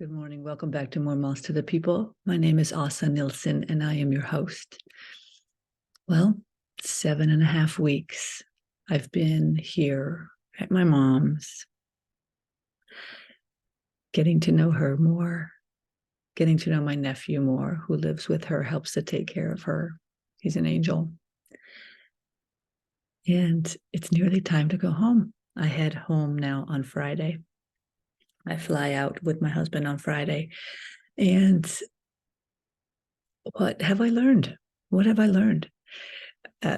Good morning. Welcome back to More Moms to the People. My name is Åsa Nilsson, and I am your host. Well, 7.5 weeks I've been here at my mom's, getting to know her more, getting to know my nephew more, who lives with her, helps to take care of her. He's an angel. And it's nearly time to go home. I head home now on Friday. I fly out with my husband on Friday. And what have I learned? What have I learned?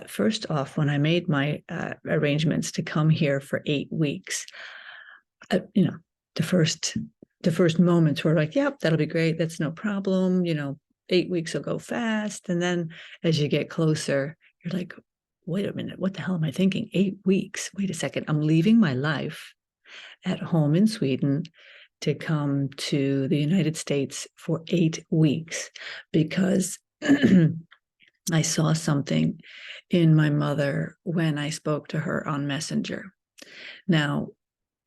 First off, when I made my arrangements to come here for 8 weeks, the first moments were like, yep, that'll be great. That's no problem. 8 weeks will go fast. And then as you get closer, you're like, wait a minute, what the hell am I thinking? 8 weeks. Wait a second. I'm leaving my life at home in Sweden to come to the United States for 8 weeks because I saw something in my mother when I spoke to her on Messenger. Now,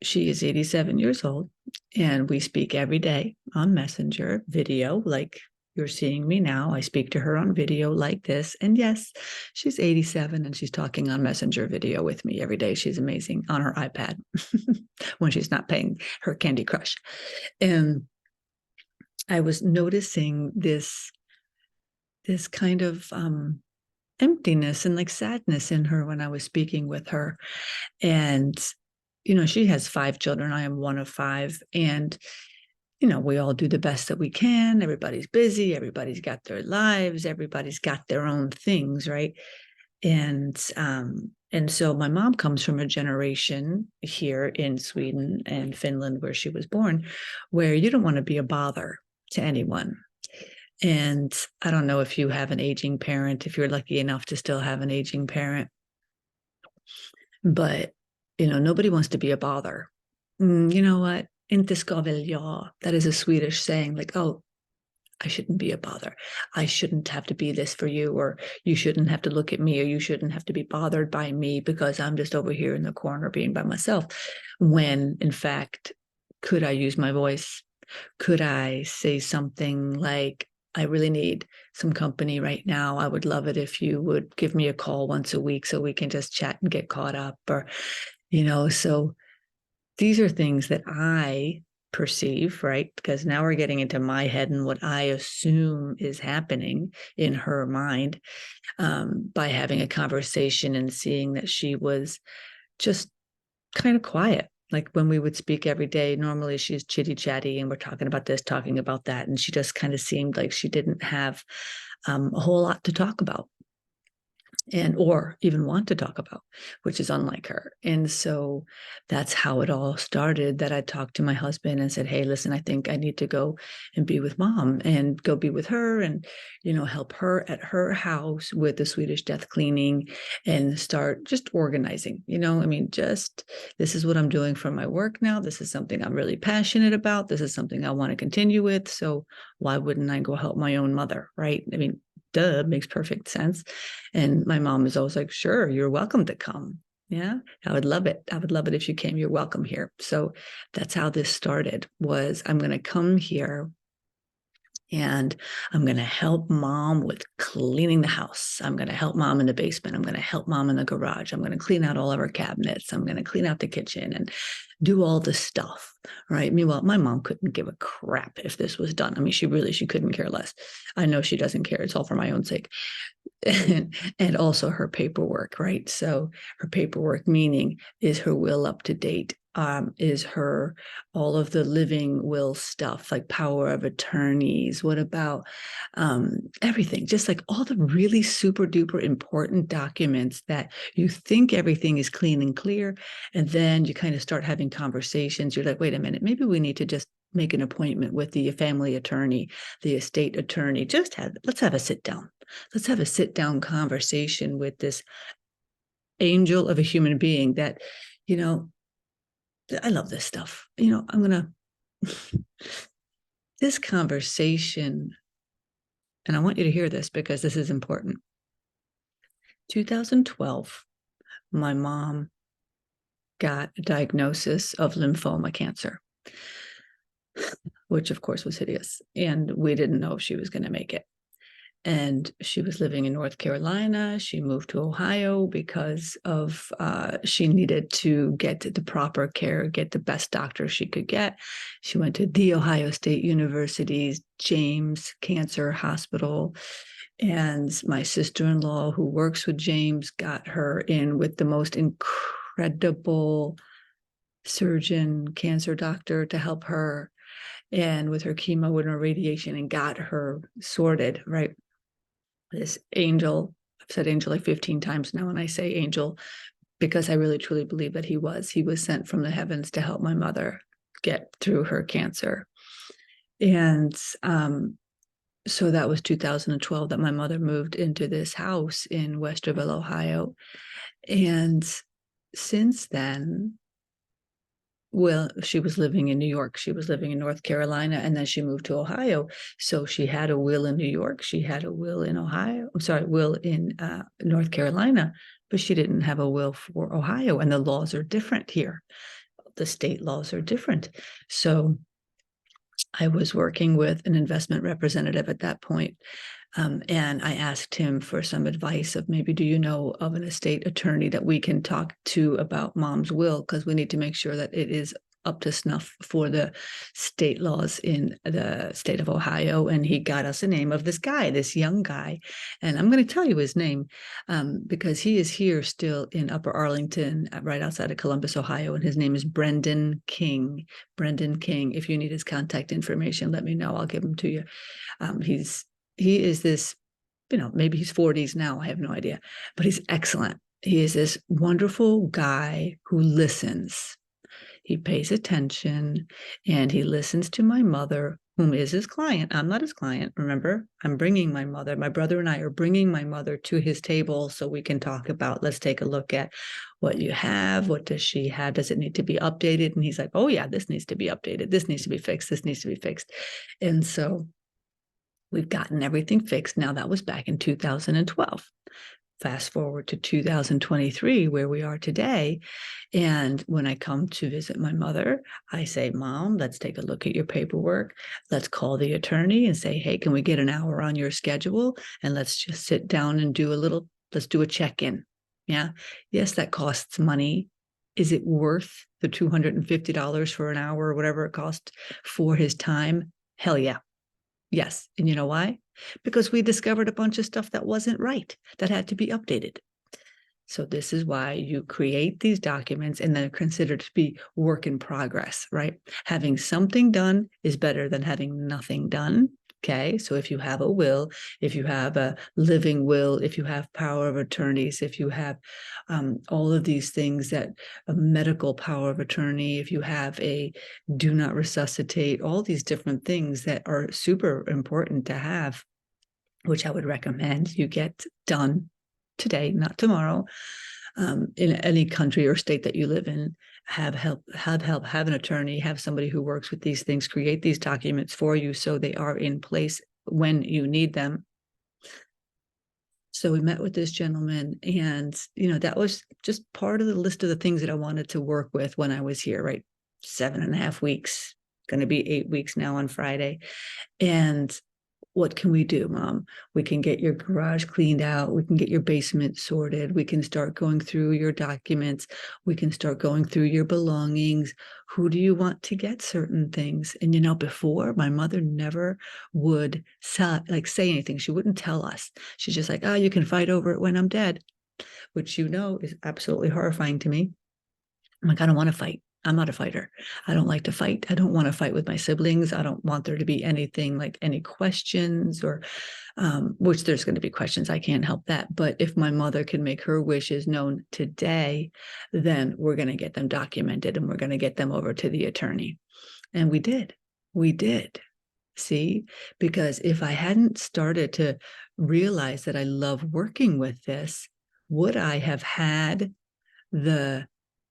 she is 87 years old, and we speak every day on Messenger video, like you're seeing me now. I speak to her on video like this. And yes, she's 87, and she's talking on Messenger video with me every day. She's amazing on her iPad when she's not playing her Candy Crush. And I was noticing this kind of emptiness and like sadness in her when I was speaking with her. And, she has 5 children. I am one of 5. And, we all do the best that we can. Everybody's busy. Everybody's got their lives. Everybody's got their own things, right? And so my mom comes from a generation here in Sweden and Finland, where she was born, where you don't want to be a bother to anyone. And I don't know if you have an aging parent, if you're lucky enough to still have an aging parent, but, nobody wants to be a bother. You know what? Inte ska väl jag. That is a Swedish saying, like, oh, I shouldn't be a bother. I shouldn't have to be this for you, or you shouldn't have to look at me, or you shouldn't have to be bothered by me because I'm just over here in the corner being by myself. When, in fact, could I use my voice? Could I say something like, I really need some company right now. I would love it if you would give me a call once a week so we can just chat and get caught up, or, so these are things that I perceive, right? Because now we're getting into my head and what I assume is happening in her mind by having a conversation and seeing that she was just kind of quiet. Like when we would speak every day, normally she's chitty chatty and we're talking about this, talking about that. And she just kind of seemed like she didn't have a whole lot to talk about or even want to talk about, which is unlike her. And so that's how it all started, that I talked to my husband and said, hey, listen, I think I need to go and be with mom and go be with her and, help her at her house with the Swedish Death Cleaning and start just organizing, this is what I'm doing for my work now. This is something I'm really passionate about. This is something I want to continue with. So why wouldn't I go help my own mother, right? Duh, makes perfect sense. And my mom is always like, sure, you're welcome to come. Yeah, I would love it. I would love it if you came. You're welcome here. So that's how this started, was I'm going to come here and I'm going to help mom with cleaning the house. I'm going to help mom in the basement. I'm going to help mom in the garage. I'm going to clean out all of her cabinets. I'm going to clean out the kitchen and do all the stuff, right? Meanwhile, my mom couldn't give a crap if this was done. She couldn't care less. I know she doesn't care. It's all for my own sake. And also her paperwork, right? So her paperwork, meaning, is her will up to date? Is her all of the living will stuff, like power of attorneys? What about everything? Just like all the really super duper important documents that you think everything is clean and clear. And then you kind of start having conversations. You're like, wait a minute, maybe we need to just make an appointment with the family attorney, the estate attorney. Let's have a sit down. Let's have a sit down conversation with this angel of a human being that, I love this stuff. This conversation, and I want you to hear this because this is important. 2012, my mom got a diagnosis of lymphoma cancer. which of course was hideous. And we didn't know if she was going to make it. And she was living in North Carolina. She moved to Ohio because of she needed to get the proper care, get the best doctor she could get. She went to the Ohio State University's James Cancer Hospital. And my sister-in-law, who works with James, got her in with the most incredible surgeon, cancer doctor to help her, and with her chemo and her radiation, and got her sorted, right? This angel, I've said angel like 15 times now, and I say angel because I really truly believe that he was sent from the heavens to help my mother get through her cancer. And so that was 2012 that my mother moved into this house in Westerville, Ohio. And since then, well, she was living in New York. She was living in North Carolina, and then she moved to Ohio. So she had a will in New York. She had a will in Ohio. I'm sorry, will in North Carolina, but she didn't have a will for Ohio. And the laws are different here. The state laws are different. So I was working with an investment representative at that point, and I asked him for some advice of maybe, do you know of an estate attorney that we can talk to about mom's will? Because we need to make sure that it is up to snuff for the state laws in the state of Ohio. And he got us a name of this guy, this young guy. And I'm going to tell you his name because he is here still in Upper Arlington, right outside of Columbus, Ohio. And his name is Brendan King. Brendan King. If you need his contact information, let me know. I'll give him to you. He is this, maybe he's 40s now. I have no idea, but he's excellent. He is this wonderful guy who listens. He pays attention, and he listens to my mother, whom is his client. I'm not his client. Remember, I'm bringing my mother. My brother and I are bringing my mother to his table so we can talk about, let's take a look at what you have. What does she have? Does it need to be updated? And he's like, oh yeah, this needs to be updated. This needs to be fixed. This needs to be fixed. And so we've gotten everything fixed. Now, that was back in 2012. Fast forward to 2023, where we are today. And when I come to visit my mother, I say, Mom, let's take a look at your paperwork. Let's call the attorney and say, hey, can we get an hour on your schedule? And let's just sit down and let's do a check-in. Yeah. Yes, that costs money. Is it worth the $250 for an hour or whatever it cost for his time? Hell yeah. Yes. And you know why? Because we discovered a bunch of stuff that wasn't right, that had to be updated. So this is why you create these documents, and they're considered to be work in progress, right? Having something done is better than having nothing done. Okay. So if you have a will, if you have a living will, if you have power of attorneys, if you have all of these things, that a medical power of attorney, if you have a do not resuscitate, all these different things that are super important to have, which I would recommend you get done today, not tomorrow, in any country or state that you live in. Have help, have an attorney, have somebody who works with these things, create these documents for you so they are in place when you need them. So we met with this gentleman, and, that was just part of the list of the things that I wanted to work with when I was here, right? 7.5 weeks, going to be 8 weeks now on Friday. And what can we do, Mom? We can get your garage cleaned out. We can get your basement sorted. We can start going through your documents. We can start going through your belongings. Who do you want to get certain things? And, before, my mother never would say anything. She wouldn't tell us. She's just like, oh, you can fight over it when I'm dead, which, is absolutely horrifying to me. I'm like, I don't want to fight. I'm not a fighter. I don't like to fight. I don't want to fight with my siblings. I don't want there to be anything like any questions or, which there's going to be questions. I can't help that. But if my mother can make her wishes known today, then we're going to get them documented, and we're going to get them over to the attorney. And we did. See, because if I hadn't started to realize that I love working with this, would I have had the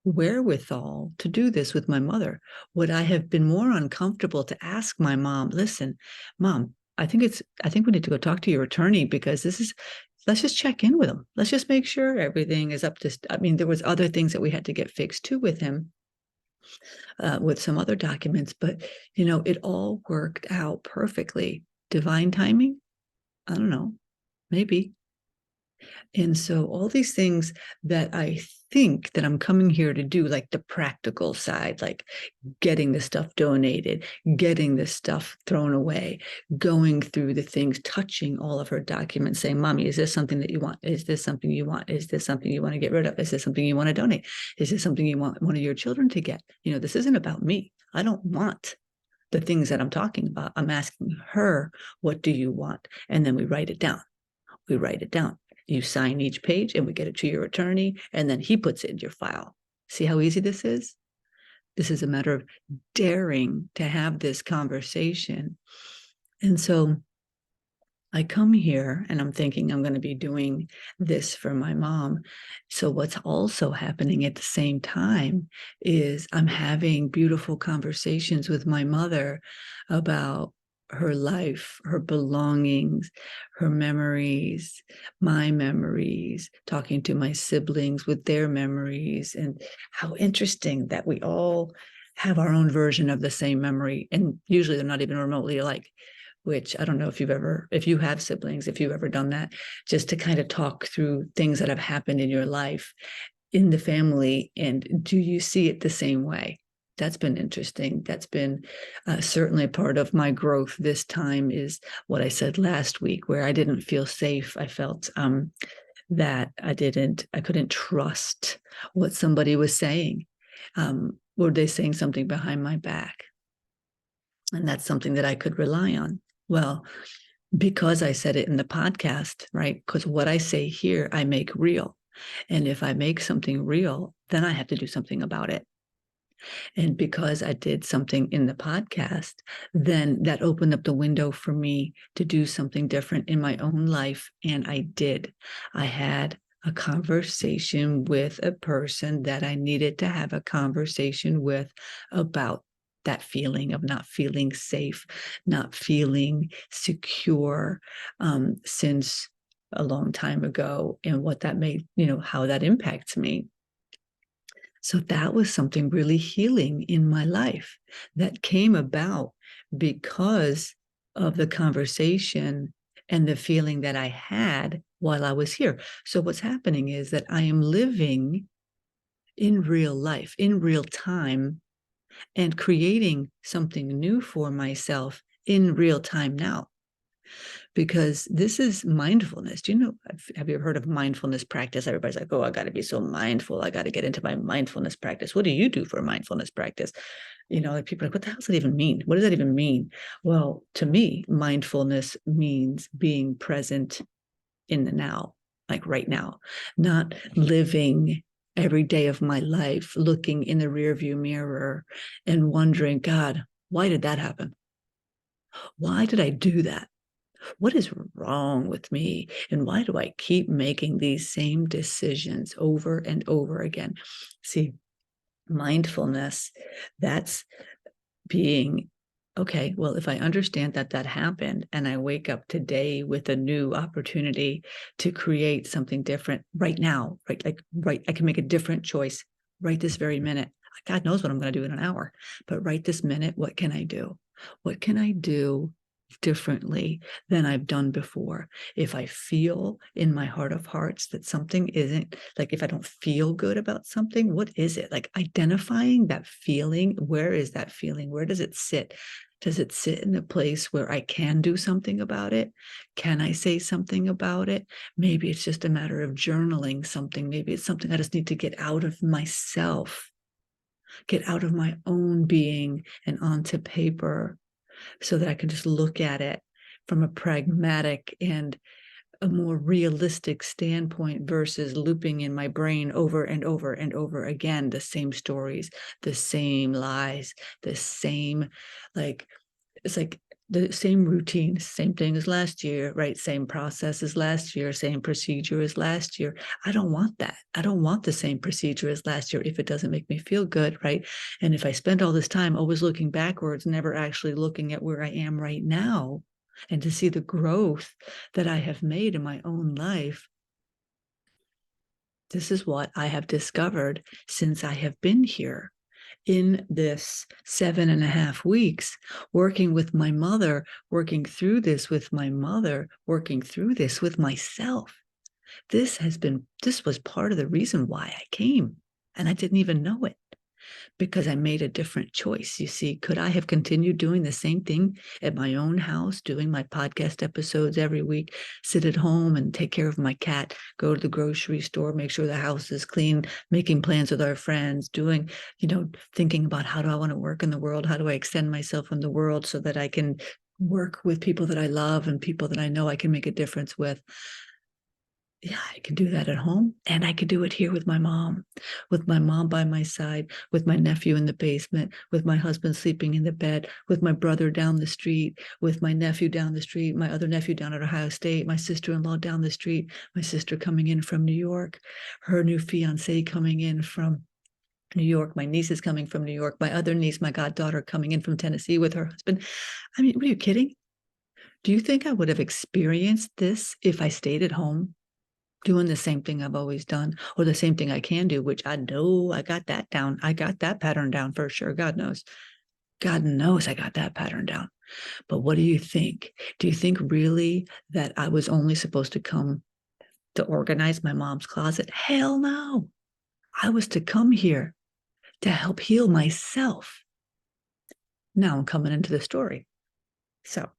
wherewithal to do this with my mother? Would I have been more uncomfortable to ask my mom, listen, Mom, I think we need to go talk to your attorney, because let's just check in with him. Let's just make sure everything is up to, there was other things that we had to get fixed too with him. with some other documents, but it all worked out perfectly. Divine timing? I don't know, maybe. And so all these things that I think that I'm coming here to do, like the practical side, like getting the stuff donated, getting the stuff thrown away, going through the things, touching all of her documents, saying, Mommy, is this something that you want? Is this something you want? Is this something you want to get rid of? Is this something you want to donate? Is this something you want one of your children to get? This isn't about me. I don't want the things that I'm talking about. I'm asking her, what do you want? And then we write it down. We write it down. You sign each page and we get it to your attorney, and then he puts it in your file. See how easy this is? This is a matter of daring to have this conversation. And so I come here and I'm thinking I'm going to be doing this for my mom. So what's also happening at the same time is I'm having beautiful conversations with my mother about her life, her belongings, her memories, my memories, talking to my siblings with their memories, and how interesting that we all have our own version of the same memory. And usually they're not even remotely alike, which I don't know if you have siblings, if you've ever done that, just to kind of talk through things that have happened in your life, in the family, and do you see it the same way? That's been interesting. That's been certainly a part of my growth this time, is what I said last week, where I didn't feel safe. I felt that I couldn't trust what somebody was saying. Were they saying something behind my back? And that's something that I could rely on. Well, because I said it in the podcast, right? Because what I say here, I make real. And if I make something real, then I have to do something about it. And because I did something in the podcast, then that opened up the window for me to do something different in my own life. And I did. I had a conversation with a person that I needed to have a conversation with about that feeling of not feeling safe, not feeling secure, since a long time ago, and what that made, how that impacts me. So that was something really healing in my life that came about because of the conversation and the feeling that I had while I was here. So what's happening is that I am living in real life, in real time, and creating something new for myself in real time now. Because this is mindfulness. Have you ever heard of mindfulness practice? Everybody's like, oh, I got to be so mindful. I got to get into my mindfulness practice. What do you do for a mindfulness practice? Like people are like, what the hell does that even mean? What does that even mean? Well, to me, mindfulness means being present in the now, like right now, not living every day of my life looking in the rearview mirror and wondering, God, why did that happen? Why did I do that? What is wrong with me? And why do I keep making these same decisions over and over again? See, mindfulness, that's being, okay, well, if I understand that that happened and I wake up today with a new opportunity to create something different right now, right? Like, right, I can make a different choice right this very minute. God knows what I'm going to do in an hour, but right this minute, what can I do? What can I do differently than I've done before? If I feel in my heart of hearts that something isn't, like if I don't feel good about something, what is it? Like identifying that feeling. Where is that feeling? Where does it sit? Does it sit in a place where I can do something about it? Can I say something about it? Maybe it's just a matter of journaling something. Maybe it's something I just need to get out of myself, get out of my own being and onto paper, so that I can just look at it from a pragmatic and a more realistic standpoint versus looping in my brain over and over and over again the same stories, the same lies, the same, it's like the same routine, same thing as last year, right? Same process as last year, same procedure as last year. I don't want that. I don't want the same procedure as last year if it doesn't make me feel good, right? And if I spend all this time always looking backwards, never actually looking at where I am right now, and to see the growth that I have made in my own life, this is what I have discovered since I have been here. in this 7.5 weeks, working with my mother, working through this with my mother, working through this with myself. This was part of the reason why I came, and I didn't even know it, because I made a different choice. You see, could I have continued doing the same thing at my own house, doing my podcast episodes every week, sit at home and take care of my cat, go to the grocery store, make sure the house is clean, making plans with our friends, doing, thinking about how do I want to work in the world? How do I extend myself in the world so that I can work with people that I love and people that I know I can make a difference with? Yeah, I can do that at home, and I could do it here with my mom by my side, with my nephew in the basement, with my husband sleeping in the bed, with my brother down the street, with my nephew down the street, my other nephew down at Ohio State, my sister-in-law down the street, my sister coming in from New York, her new fiance coming in from New York, my niece is coming from New York, my other niece, my goddaughter, coming in from Tennessee with her husband. I mean, what are you kidding? Do you think I would have experienced this if I stayed at home, doing the same thing I've always done, or the same thing I can do, which I know I got that down. I got that pattern down for sure. God knows I got that pattern down. But what do you think? Do you think really that I was only supposed to come to organize my mom's closet? Hell no. I was to come here to help heal myself. Now I'm coming into the story. So,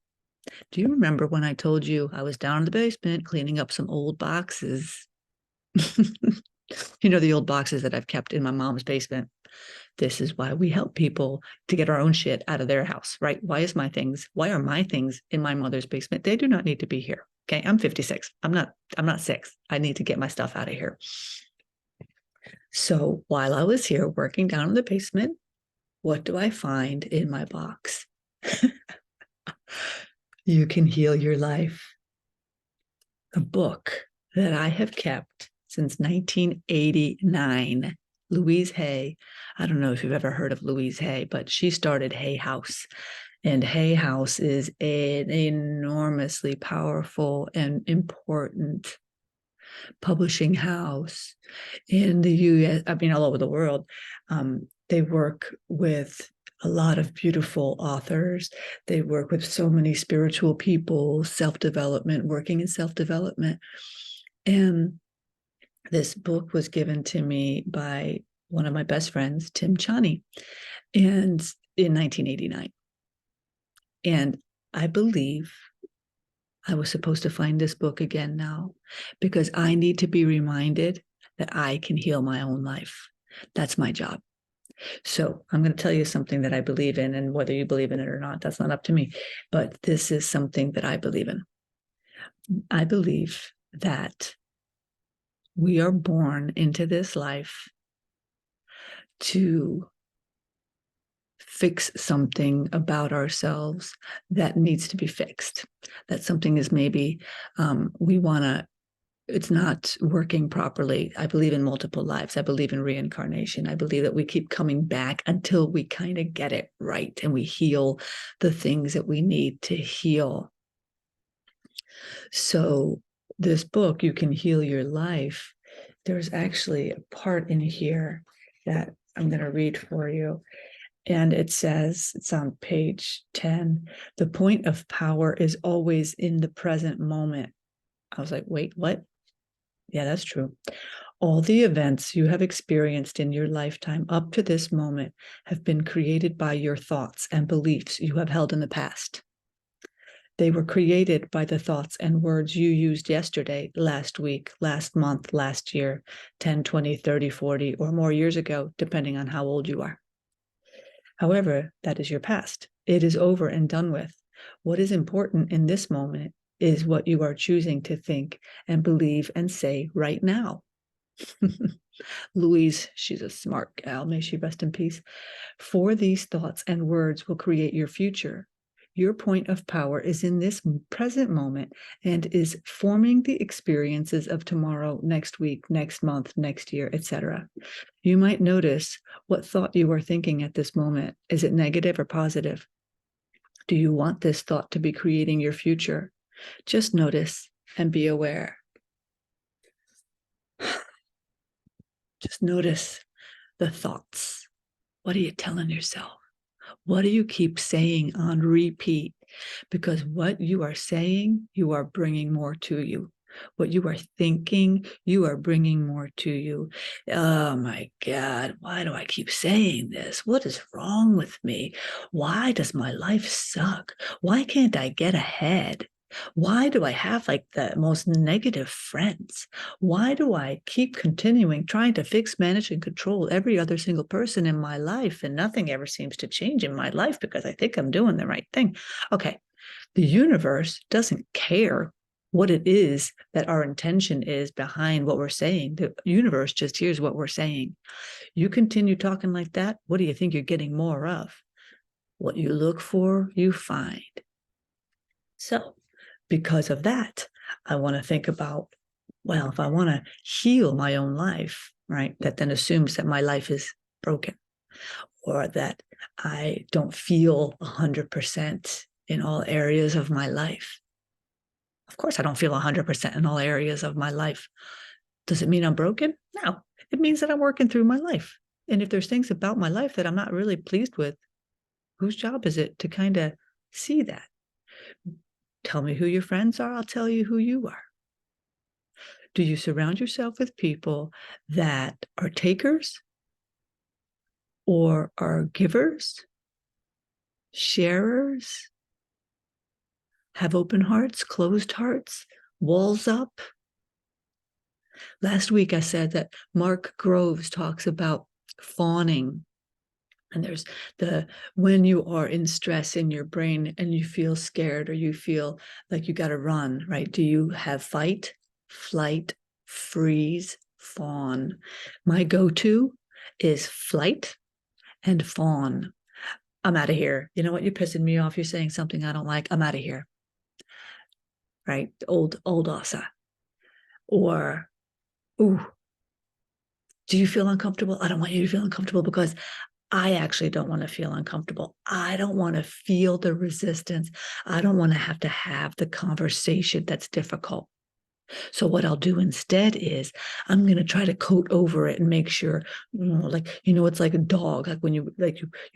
do you remember when I told you I was down in the basement cleaning up some old boxes? The old boxes that I've kept in my mom's basement. This is why we help people to get our own shit out of their house, right? Why are my things in my mother's basement? They do not need to be here. Okay. I'm 56. I'm not 6. I need to get my stuff out of here. So while I was here working down in the basement, what do I find in my box? You Can Heal Your Life. A book that I have kept since 1989. Louise Hay. I don't know if you've ever heard of Louise Hay, but she started Hay House. And Hay House is an enormously powerful and important publishing house in the US, all over the world. They work with a lot of beautiful authors. They work with so many spiritual people, working in self-development. And this book was given to me by one of my best friends, Tim Chani, and in 1989. And I believe I was supposed to find this book again now, because I need to be reminded that I can heal my own life. That's my job. So I'm going to tell you something that I believe in, and whether you believe in it or not, that's not up to me. But this is something that I believe in. I believe that we are born into this life to fix something about ourselves that needs to be fixed. That something is maybe it's not working properly. I believe in multiple lives. I believe in reincarnation. I believe that we keep coming back until we kind of get it right and we heal the things that we need to heal. So this book, You Can Heal Your Life, there's actually a part in here that I'm going to read for you. And it says, it's on page 10, the point of power is always in the present moment. I was like, wait, what? Yeah, that's true. All the events you have experienced in your lifetime up to this moment have been created by your thoughts and beliefs you have held in the past. They were created by the thoughts and words you used yesterday, last week, last month, last year, 10, 20, 30, 40, or more years ago, depending on how old you are. However, that is your past. It is over and done with. What is important in this moment is what you are choosing to think and believe and say right now. Louise, she's a smart gal, may she rest in peace. For these thoughts and words will create your future. Your point of power is in this present moment and is forming the experiences of tomorrow, next week, next month, next year, etc. You might notice what thought you are thinking at this moment. Is it negative or positive? Do you want this thought to be creating your future? Just notice and be aware. Just notice the thoughts What are you telling yourself? What do you keep saying on repeat? Because what you are saying, you are bringing more to you. What you are thinking, you are bringing more to you. Oh my God, why do I keep saying this? What is wrong with me? Why does my life suck? Why can't I get ahead? Why do I have like the most negative friends? Why do I keep continuing trying to fix, manage, and control every other single person in my life? And nothing ever seems to change in my life because I think I'm doing the right thing. Okay, the universe doesn't care what it is that our intention is behind what we're saying. The universe just hears what we're saying. You continue talking like that, what do you think you're getting more of? What you look for, you find. So, because of that, I want to think about, well, if I want to heal my own life, right, that then assumes that my life is broken or that I don't feel 100% in all areas of my life. Of course, I don't feel 100% in all areas of my life. Does it mean I'm broken? No, it means that I'm working through my life. And if there's things about my life that I'm not really pleased with, whose job is it to kind of see that? Tell me who your friends are, I'll tell you who you are. Do you surround yourself with people that are takers or are givers, sharers, have open hearts, closed hearts, walls up? Last week I said that Mark Groves talks about fawning. And there's when you are in stress in your brain and you feel scared or you feel like you got to run, right? Do you have fight, flight, freeze, fawn? My go-to is flight and fawn. I'm out of here. You know what? You're pissing me off. You're saying something I don't like. I'm out of here. Right? Old Åsa. Or, ooh, do you feel uncomfortable? I don't want you to feel uncomfortable because I actually don't want to feel uncomfortable. I don't want to feel the resistance. I don't want to have the conversation that's difficult. So what I'll do instead is I'm going to try to coat over it and make sure, it's like a dog, like when you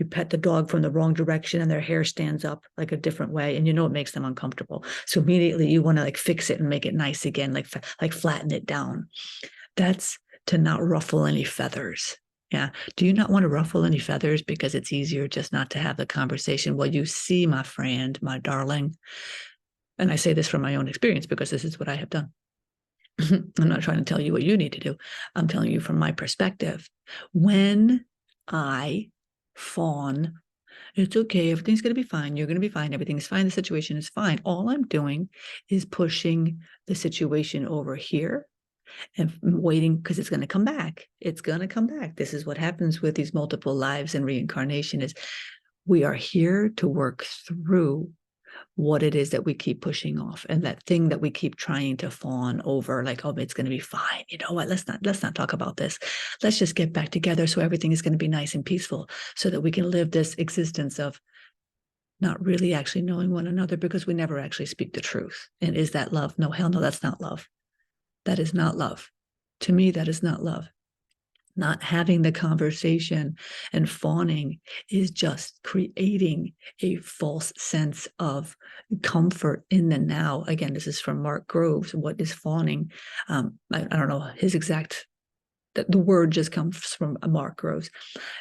pet the dog from the wrong direction and their hair stands up like a different way and it makes them uncomfortable. So immediately you want to like fix it and make it nice again, like flatten it down. That's to not ruffle any feathers. Yeah. Do you not want to ruffle any feathers because it's easier just not to have the conversation? Well, you see, my friend, my darling, and I say this from my own experience because this is what I have done. I'm not trying to tell you what you need to do. I'm telling you from my perspective. When I fawn, it's okay. Everything's going to be fine. You're going to be fine. Everything's fine. The situation is fine. All I'm doing is pushing the situation over here and waiting because it's going to come back. It's going to come back. This is what happens with these multiple lives and reincarnation is we are here to work through what it is that we keep pushing off and that thing that we keep trying to fawn over, like, oh, it's going to be fine. You know what? Let's not talk about this. Let's just get back together so everything is going to be nice and peaceful so that we can live this existence of not really actually knowing one another because we never actually speak the truth. And is that love? No, hell no, that's not love. That is not love. To me, that is not love. Not having the conversation and fawning is just creating a false sense of comfort in the now. Again, this is from Mark Groves. What is fawning? I don't know his exact, the word just comes from Mark Groves.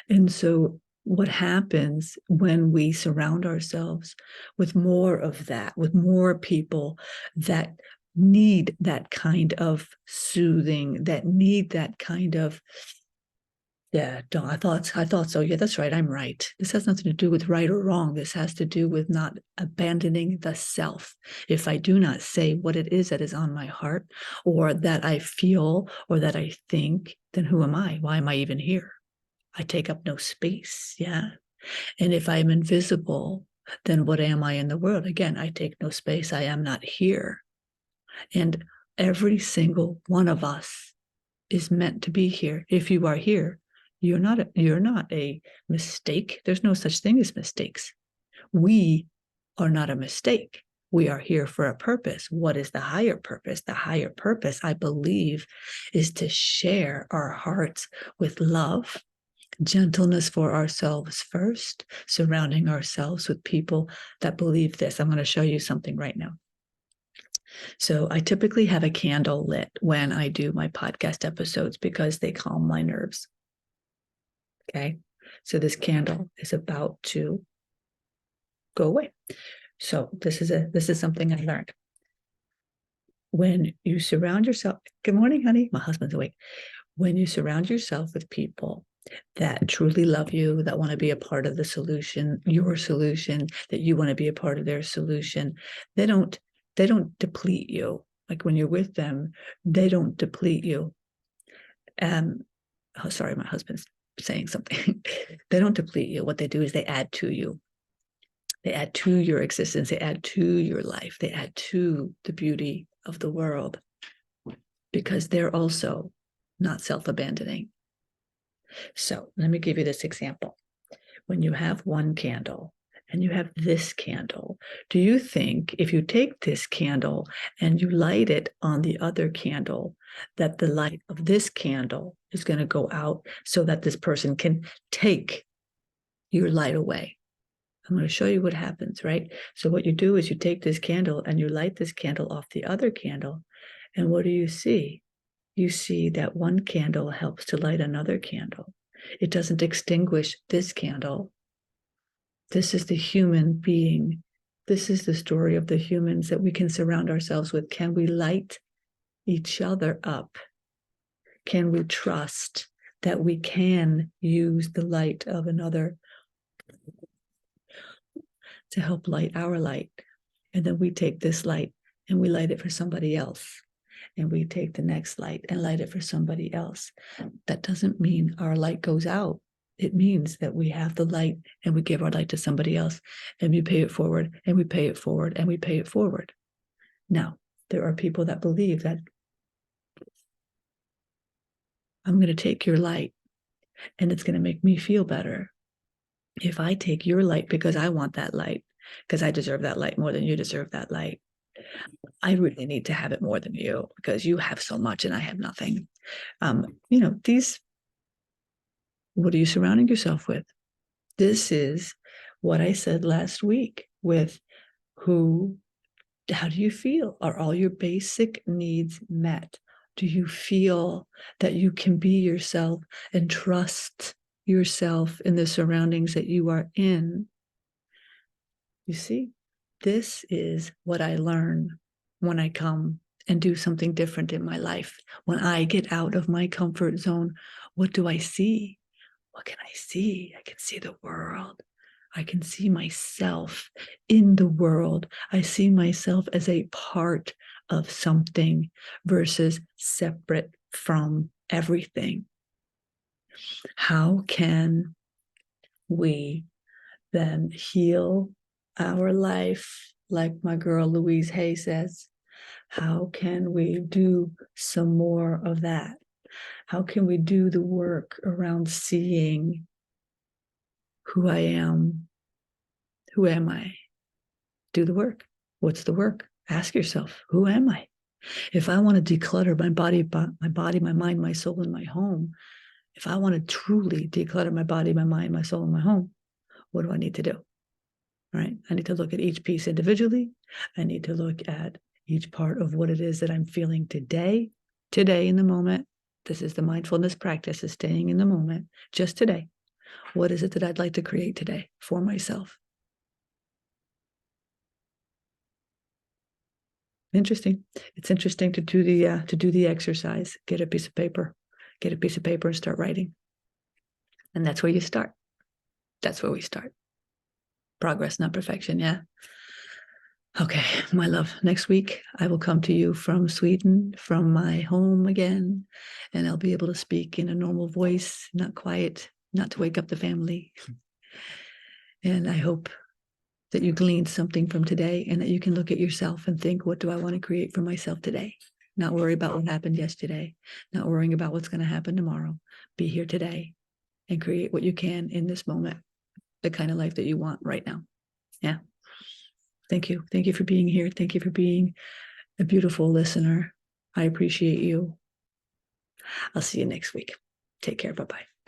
And so what happens when we surround ourselves with more of that, with more people that need that kind of soothing, that need that kind of, yeah, no, I thought so. Yeah, that's right. I'm right. This has nothing to do with right or wrong. This has to do with not abandoning the self. If I do not say what it is that is on my heart or that I feel or that I think, then who am I? Why am I even here? I take up no space. Yeah. And if I'm invisible, then what am I in the world? Again, I take no space. I am not here. And every single one of us is meant to be here. If you are here, you're not a mistake. There's no such thing as mistakes. We are not a mistake. We are here for a purpose. What is the higher purpose? The higher purpose, I believe, is to share our hearts with love Gentleness for ourselves first, surrounding ourselves with people that believe this. I'm going to show you something right now. So I typically have a candle lit when I do my podcast episodes because they calm my nerves. Okay. So this candle is about to go away. So this is something I learned. When you surround yourself, good morning, honey. My husband's awake. When you surround yourself with people that truly love you, that want to be a part of the solution, your solution, that you want to be a part of their solution, they don't deplete you. Like when you're with them, they don't deplete you. Oh, sorry, my husband's saying something. They don't deplete you. What they do is they add to you. They add to your existence. They add to your life. They add to the beauty of the world because they're also not self-abandoning. So let me give you this example. When you have one candle and you have this candle, do you think if you take this candle and you light it on the other candle, that the light of this candle is going to go out so that this person can take your light away? I'm going to show you what happens, right? So what you do is you take this candle and you light this candle off the other candle. And what do you see? You see that one candle helps to light another candle. It doesn't extinguish this candle. This is the human being. This is the story of the humans that we can surround ourselves with. Can we light each other up? Can we trust that we can use the light of another to help light our light? And then we take this light and we light it for somebody else. And we take the next light and light it for somebody else. That doesn't mean our light goes out. It means that we have the light and we give our light to somebody else and we pay it forward and we pay it forward and we pay it forward. Now, there are people that believe that I'm going to take your light and it's going to make me feel better if I take your light because I want that light, because I deserve that light more than you deserve that light. I really need to have it more than you because you have so much and I have nothing. What are you surrounding yourself with? This is what I said last week with how do you feel? Are all your basic needs met? Do you feel that you can be yourself and trust yourself in the surroundings that you are in? You see, this is what I learn when I come and do something different in my life. When I get out of my comfort zone, what do I see? What can I see? I can see the world. I can see myself in the world. I see myself as a part of something versus separate from everything. How can we then heal our life, like my girl Louise Hay says? How can we do some more of that? How can we do the work around seeing who I am? Who am I? Do the work. What's the work? Ask yourself, who am I? If I want to declutter my body, my mind, my soul, and my home, if I want to truly declutter my body, my mind, my soul, and my home, what do I need to do? Right? I need to look at each piece individually. I need to look at each part of what it is that I'm feeling today in the moment. This is the mindfulness practice, is staying in the moment, just today. What is it that I'd like to create today for myself? Interesting. It's interesting to do the exercise. Get a piece of paper and start writing. And that's where you start. That's where we start. Progress, not perfection. Yeah. Okay, my love. Next week, I will come to you from Sweden, from my home again, and I'll be able to speak in a normal voice, not quiet, not to wake up the family. And I hope that you gleaned something from today and that you can look at yourself and think, what do I want to create for myself today? Not worry about what happened yesterday, not worrying about what's going to happen tomorrow. Be here today and create what you can in this moment, the kind of life that you want right now. Yeah. Thank you. Thank you for being here. Thank you for being a beautiful listener. I appreciate you. I'll see you next week. Take care. Bye-bye.